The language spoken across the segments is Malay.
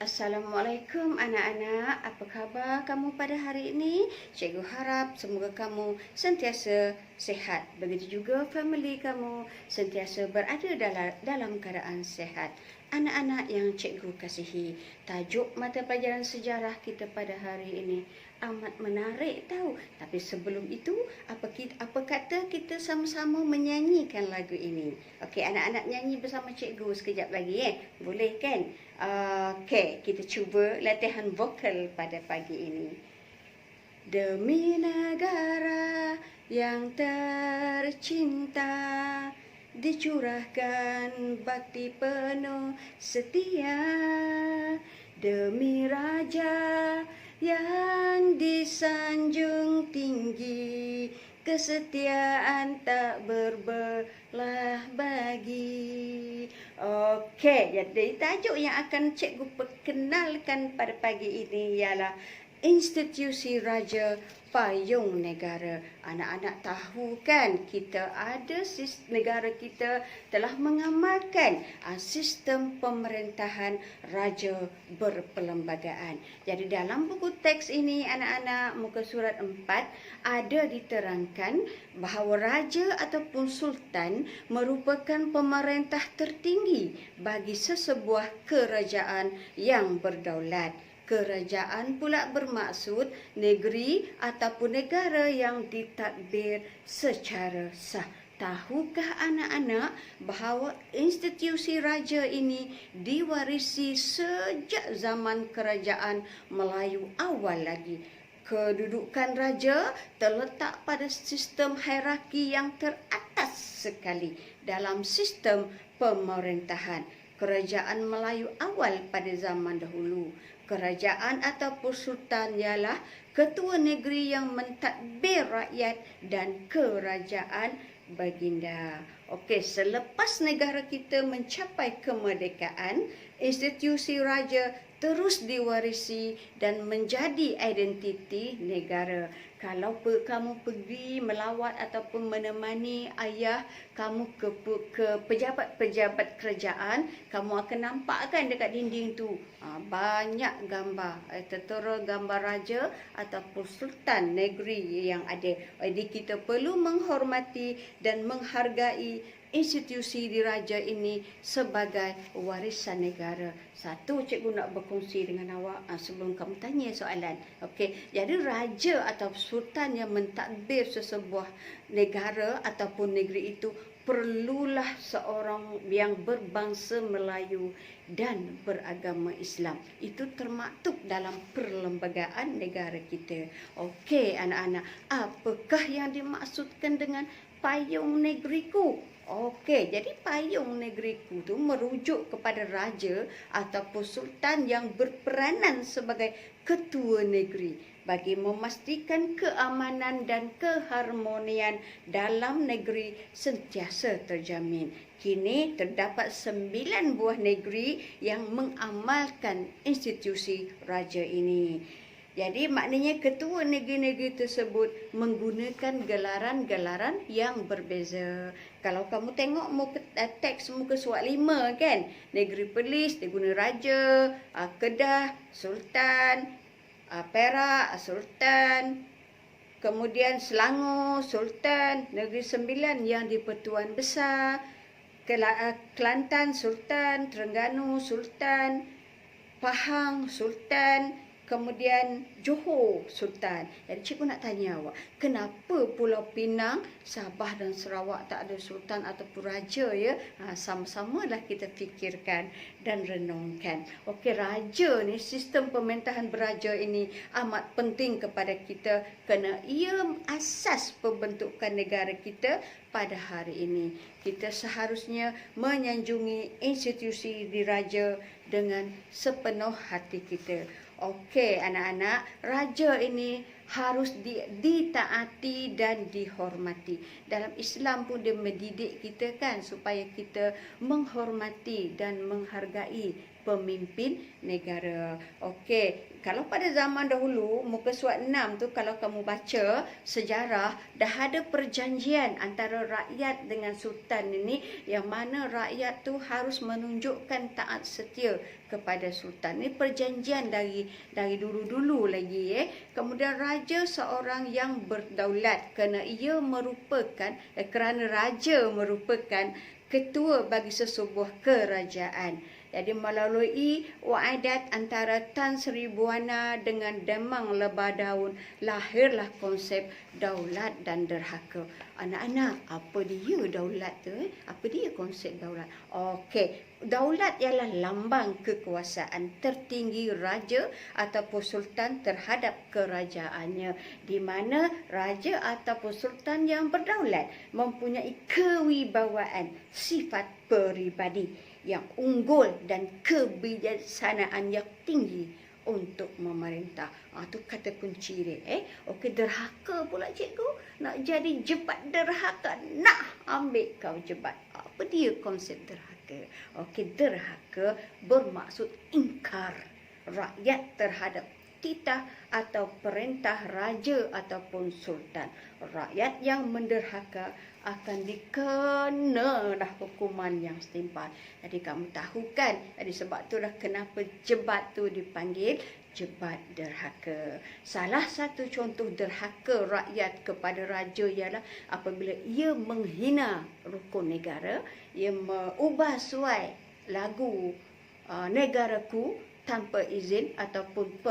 Assalamualaikum anak-anak, apa khabar kamu pada hari ini? Cikgu harap semoga kamu sentiasa sihat. Begitu juga family kamu sentiasa berada dalam keadaan sihat. Anak-anak yang cikgu kasihi, tajuk mata pelajaran sejarah kita pada hari ini amat menarik tahu. Tapi sebelum itu, apa kata kita sama-sama menyanyikan lagu ini? Okey, anak-anak nyanyi bersama cikgu sekejap lagi Boleh kan? Okey, kita cuba latihan vokal pada pagi ini. Demi negara yang tercinta, dicurahkan bakti penuh setia. Demi raja yang disanjung tinggi, kesetiaan tak berbelah bagi. Okey, jadi tajuk yang akan cikgu perkenalkan pada pagi ini ialah Institusi Raja Payung Negara. Anak-anak tahu kan, kita ada negara kita telah mengamalkan sistem pemerintahan raja berperlembagaan. Jadi dalam buku teks ini anak-anak muka surat 4 ada diterangkan bahawa raja ataupun sultan merupakan pemerintah tertinggi bagi sesebuah kerajaan yang berdaulat. Kerajaan pula bermaksud negeri ataupun negara yang ditadbir secara sah. Tahukah anak-anak bahawa institusi raja ini diwarisi sejak zaman kerajaan Melayu awal lagi? Kedudukan raja terletak pada sistem hierarki yang teratas sekali dalam sistem pemerintahan kerajaan Melayu awal pada zaman dahulu. Kerajaan ataupun sultan ialah ketua negeri yang mentadbir rakyat dan kerajaan baginda. Okey, selepas negara kita mencapai kemerdekaan, institusi raja terus diwarisi dan menjadi identiti negara. Kalau kamu pergi melawat ataupun menemani ayah kamu ke pejabat-pejabat kerajaan, kamu akan nampak kan dekat dinding tu banyak gambar, tertera gambar raja ataupun sultan negeri yang ada. Jadi kita perlu menghormati dan menghargai institusi diraja ini sebagai warisan negara. Satu, cikgu nak berkongsi dengan awak sebelum kamu tanya soalan. Okey, jadi raja atau sultan yang mentadbir sesebuah negara ataupun negeri itu perlulah seorang yang berbangsa Melayu dan beragama Islam. Itu termaktub dalam perlembagaan negara kita. Okey anak-anak, apakah yang dimaksudkan dengan payung negeriku? Okey, jadi payung negeriku tu merujuk kepada raja ataupun sultan yang berperanan sebagai ketua negeri bagi memastikan keamanan dan keharmonian dalam negeri sentiasa terjamin. Kini terdapat 9 buah negeri yang mengamalkan institusi raja ini. Jadi maknanya ketua negeri-negeri tersebut menggunakan gelaran-gelaran yang berbeza. Kalau kamu tengok teks muka surat 5 kan, negeri Perlis dia guna raja, Kedah sultan, Perak sultan, kemudian Selangor sultan, Negeri Sembilan yang di-Pertuan Besar, Kelantan sultan, Terengganu sultan, Pahang sultan, kemudian Johor sultan. Jadi cikgu nak tanya awak, kenapa Pulau Pinang, Sabah dan Sarawak tak ada sultan ataupun raja ya? Sama-samalah kita fikirkan dan renungkan. Okey, raja ni, sistem pemerintahan beraja ini amat penting kepada kita kerana ia asas pembentukan negara kita pada hari ini. Kita seharusnya menyanjungi institusi diraja dengan sepenuh hati kita. Okey anak-anak, raja ini harus ditaati dan dihormati. Dalam Islam pun dia mendidik kita kan supaya kita menghormati dan menghargai pemimpin negara. Okey, kalau pada zaman dahulu, muka surat 6 tu kalau kamu baca sejarah, dah ada perjanjian antara rakyat dengan sultan ini, yang mana rakyat tu harus menunjukkan taat setia kepada sultan. Ini perjanjian dari dulu-dulu lagi. Kemudian raja seorang yang berdaulat, kerana raja merupakan ketua bagi sesebuah kerajaan. Jadi melalui waedat antara Tan Sri Buana dengan Demang Lebah Daun, lahirlah konsep daulat dan derhaka. Anak-anak, apa dia daulat tu? Apa dia konsep daulat? Okey, daulat ialah lambang kekuasaan tertinggi raja ataupun sultan terhadap kerajaannya, di mana raja ataupun sultan yang berdaulat mempunyai kewibawaan, sifat peribadi yang unggul dan kebijaksanaan yang tinggi untuk memerintah. Itu kata kunci dia. Okey, derhaka pula cikgu. Nak jadi jebat derhaka. Nak ambil kau jebat. Apa dia konsep derhaka? Okey, derhaka bermaksud ingkar rakyat terhadap titah atau perintah raja ataupun sultan. Rakyat yang menderhaka akan dikena hukuman yang setimpal. Jadi kamu tahu kan, jadi sebab tu dah kenapa jebat tu dipanggil jebat derhaka. Salah satu contoh derhaka rakyat kepada raja ialah apabila ia menghina rukun negara, ia mengubah suai lagu negaraku tanpa izin ataupun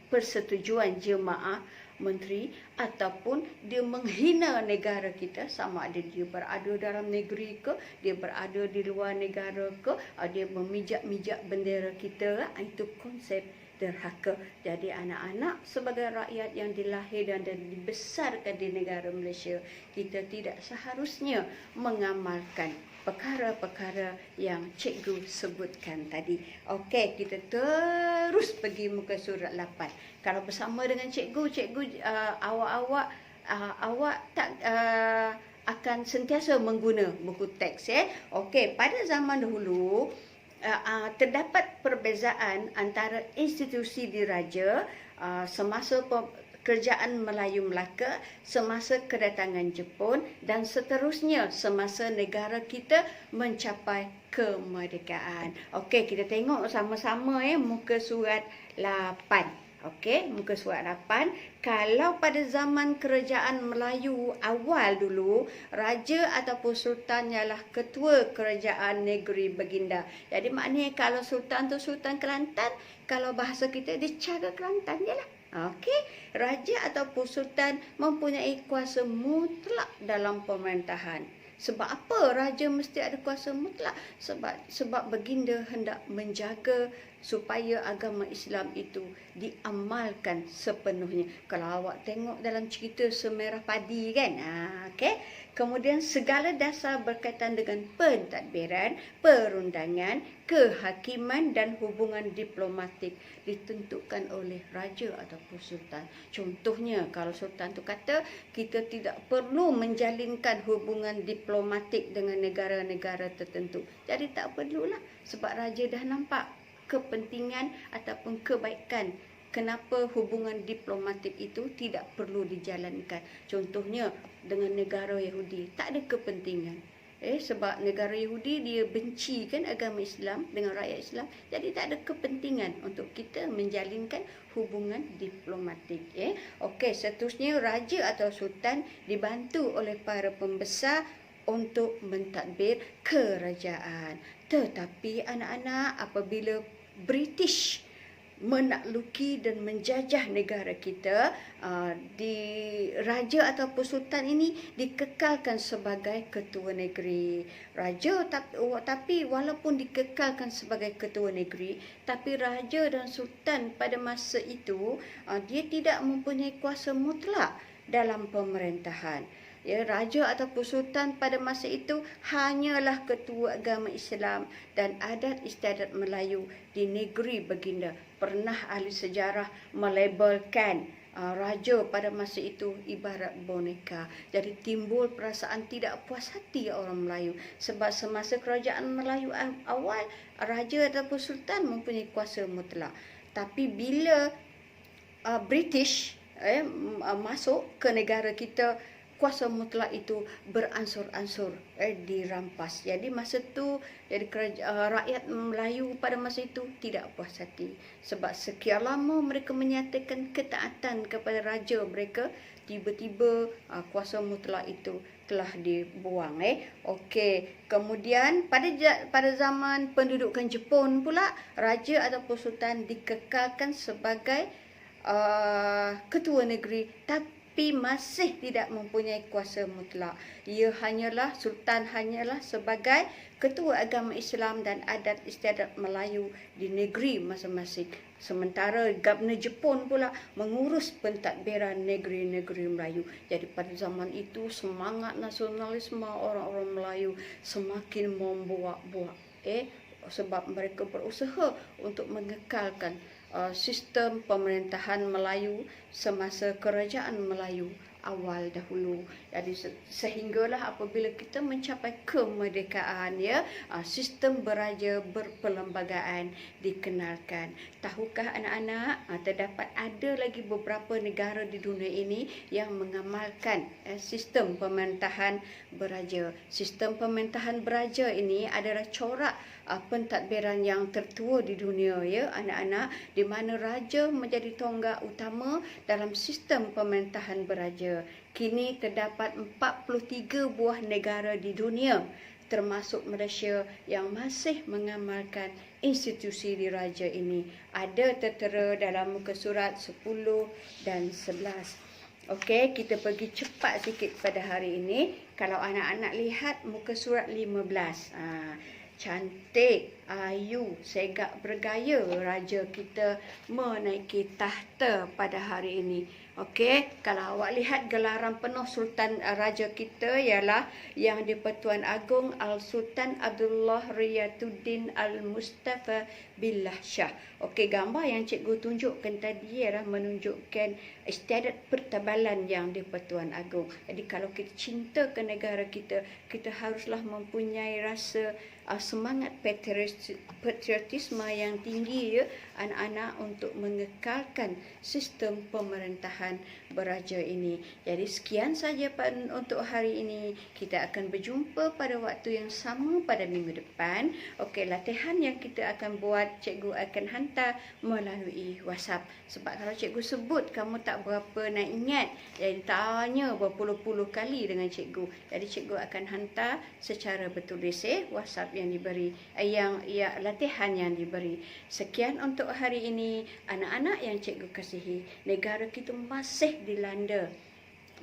persetujuan jemaah menteri, ataupun dia menghina negara kita, sama ada dia berada dalam negeri ke, dia berada di luar negara ke, dia memijak-mijak bendera kita. Itu konsep derhaka. Jadi anak-anak sebagai rakyat yang dilahirkan dan dibesarkan di negara Malaysia, kita tidak seharusnya mengamalkan perkara-perkara yang cikgu sebutkan tadi. Okey, kita terus pergi muka surat 8. Kalau bersama dengan cikgu, awak tak akan sentiasa mengguna buku teks. Okey, pada zaman dahulu terdapat perbezaan antara institusi diraja semasa kerajaan Melayu Melaka, semasa kedatangan Jepun, dan seterusnya semasa negara kita mencapai kemerdekaan. Okey, kita tengok sama-sama muka surat 8. Okey, muka surat 8. Kalau pada zaman kerajaan Melayu awal dulu, raja ataupun sultan ialah ketua kerajaan negeri Baginda. Jadi maknanya kalau sultan tu Sultan Kelantan, kalau bahasa kita dia cara Kelantan je lah. Okey, raja ataupun sultan mempunyai kuasa mutlak dalam pemerintahan. Sebab apa raja mesti ada kuasa mutlak? Sebab baginda hendak menjaga supaya agama Islam itu diamalkan sepenuhnya. Kalau awak tengok dalam cerita Semerah Padi kan, okey. Kemudian segala dasar berkaitan dengan pentadbiran, perundangan, kehakiman dan hubungan diplomatik ditentukan oleh raja ataupun sultan. Contohnya, kalau sultan tu kata kita tidak perlu menjalinkan hubungan diplomatik dengan negara-negara tertentu, jadi tak perlulah, sebab raja dah nampak kepentingan ataupun kebaikan kenapa hubungan diplomatik itu tidak perlu dijalankan. Contohnya dengan negara Yahudi, tak ada kepentingan. Sebab negara Yahudi dia benci kan agama Islam dengan rakyat Islam, jadi tak ada kepentingan untuk kita menjalinkan hubungan diplomatik. Okey, seterusnya raja atau sultan dibantu oleh para pembesar untuk mentadbir kerajaan. Tetapi anak-anak, apabila British menakluki dan menjajah negara kita, di raja ataupun sultan ini dikekalkan sebagai ketua negeri. Raja tapi walaupun dikekalkan sebagai ketua negeri, tapi raja dan sultan pada masa itu dia tidak mempunyai kuasa mutlak dalam pemerintahan. Raja ataupun sultan pada masa itu hanyalah ketua agama Islam dan adat istiadat Melayu di negeri Baginda. Pernah ahli sejarah melabelkan raja pada masa itu ibarat boneka. Jadi timbul perasaan tidak puas hati orang Melayu. Sebab semasa kerajaan Melayu awal, raja ataupun sultan mempunyai kuasa mutlak. Tapi bila British masuk ke negara kita, kuasa mutlak itu beransur-ansur dirampas. Jadi masa tu jadi rakyat Melayu pada masa itu tidak puas hati sebab sekian lama mereka menyatakan ketaatan kepada raja mereka, tiba-tiba kuasa mutlak itu telah dibuang. Okey, kemudian pada zaman pendudukan Jepun pula, raja ataupun sultan dikekalkan sebagai ketua negeri tapi masih tidak mempunyai kuasa mutlak. Ia hanyalah sultan hanyalah sebagai ketua agama Islam dan adat istiadat Melayu di negeri masing-masing. Sementara Gubernur Jepun pula mengurus pentadbiran negeri-negeri Melayu. Jadi pada zaman itu semangat nasionalisme orang-orang Melayu semakin membuak-buak. Sebab mereka berusaha untuk mengekalkan sistem pemerintahan Melayu semasa kerajaan Melayu awal dahulu. Jadi sehinggalah apabila kita mencapai kemerdekaan, sistem beraja berperlembagaan dikenalkan. Tahukah anak-anak, terdapat ada lagi beberapa negara di dunia ini yang mengamalkan sistem pemerintahan beraja. Sistem pemerintahan beraja ini adalah corak pentadbiran yang tertua di dunia, anak-anak, di mana raja menjadi tonggak utama dalam sistem pemerintahan beraja. Kini terdapat 43 buah negara di dunia termasuk Malaysia yang masih mengamalkan institusi diraja ini. Ada tertera dalam muka surat 10 dan 11. Okey, kita pergi cepat sikit pada hari ini. Kalau anak-anak lihat muka surat 15. Cantik, ayu, segak bergaya raja kita menaiki tahta pada hari ini. Okey, kalau awak lihat gelaran penuh sultan raja kita ialah Yang di-Pertuan Agong Al-Sultan Abdullah Riyatuddin Al-Mustafa Billah Shah. Okey, gambar yang cikgu tunjukkan tadi ialah menunjukkan istiadat pertabalan Yang di-Pertuan Agong. Jadi kalau kita cinta ke negara kita, kita haruslah mempunyai rasa semangat patriotisme yang tinggi, anak-anak, untuk mengekalkan sistem pemerintahan beraja ini. Jadi sekian saja untuk hari ini. Kita akan berjumpa pada waktu yang sama pada minggu depan. Okey, latihan yang kita akan buat, cikgu akan hantar melalui WhatsApp. Sebab kalau cikgu sebut, kamu tak berapa nak ingat. Jadi tanya berpuluh-puluh kali dengan cikgu. Jadi cikgu akan hantar secara bertulis WhatsApp yang diberi, latihan yang diberi. Sekian untuk hari ini, anak-anak yang cikgu kasihi. Negara kita masih dilanda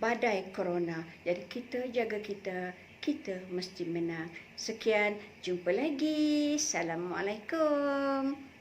badai corona. Jadi kita jaga kita mesti menang. Sekian, jumpa lagi. Assalamualaikum.